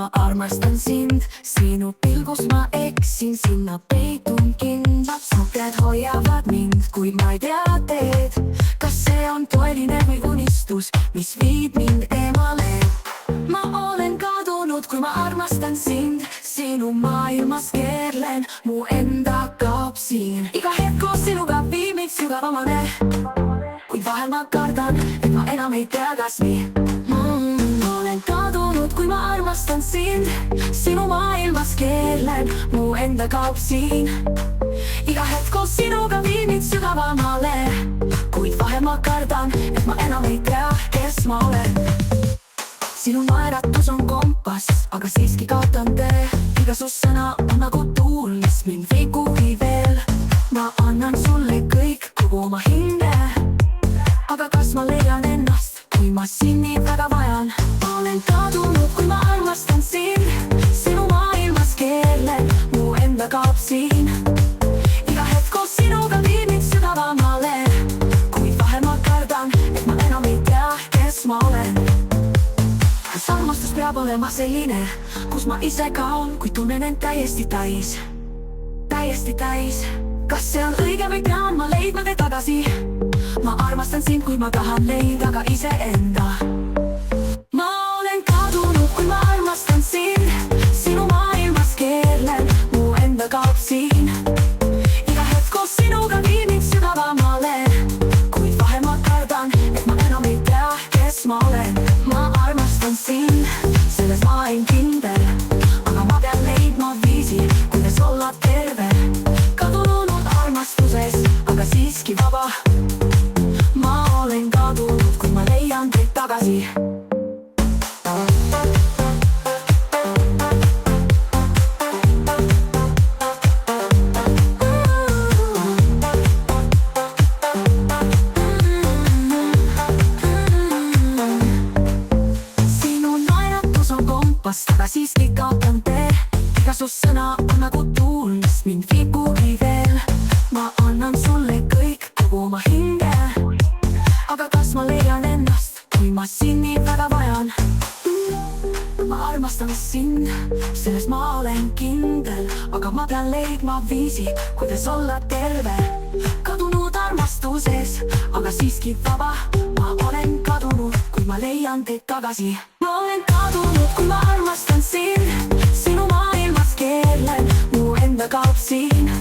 ma armastan sind, sinu pilgus ma eksin, sinna peitun kindlalt. Su käed hoiavad mind, kuid ma ei tea teed. Kas see on tõeline või unistus, mis viib mind eemale? Ma olen kadunud, kui ma armastan sind, sinu maailmas keerlen, mu enda kaob siin. Iga hetk koos sinuga viib mind sügavamale, kuid vahel ma kardan, et ma enam ei tea, kas nii. Ma olen kadunud, kui ma armastan sind, sinu maailmas keerlen, mu enda kaob siin. Iga hetk koos sinuga viib mind sügavamale, kuid vahel ma kardan, et ma enam ei tea, kes ma olen. Sinu naeratus on kompass, aga siiski kaotan tee. Iga su sõna on nagu tuul, mis mind viib kuhugi veel. Ma annan sulle kõik, kogu oma hinge. Aga kas ma leian ennast, kui ma sind nii väga vajan? Ma olen kadunud, kui ma armastan sind, sinu maailmas keerlen, mu enda kaob siin. Iga hetk koos sinuga viib mind sügavamale, kuid vahel ma kardan, et ma enam ei tea, kes ma olen. Kas armastus peab olema selline, kus ma ise kaon, kui tunnen end täiesti täis? Täiesti täis. Kas see on õige või pean ma leidma te tagasi? Ma armastan sind, kui ma tahan leida ka iseenda. Ma olen kadunud, kui ma armastan sind, sinu maailmas keerlen, mu enda kaob siin. Iga hetk koos sinuga viib mind sügavamale, kuid vahel ma kardan, et ma enam ei tea, kes ma olen. Ma armastan sind, selles ma olen kindel, aga ma pean leidma viisi, kuidas olla terve. Kadunud armastuses, aga siiski vaba. Ma olen kadunud, kui ma leian teid tagasi. Sinu naeratus on kompass, aga siiski kaotan tee. Iga su sõna on nagu tuul, mis mind viib kuhugi veel. Ma annan sulle kõik, kogu oma hinge. Aga kas ma leian ennast, kui ma sind nii väga vajan? Ma armastan sind, selles ma olen kindel, aga ma pean leidma viisi, kuidas olla terve. Kadunud armastuses, aga siiski vaba. Ma olen kadunud, kui ma leian teid tagasi. Ma olen kadunud, kui ma armastan sind, sinu maailmas keerlen, mu enda kaob siin.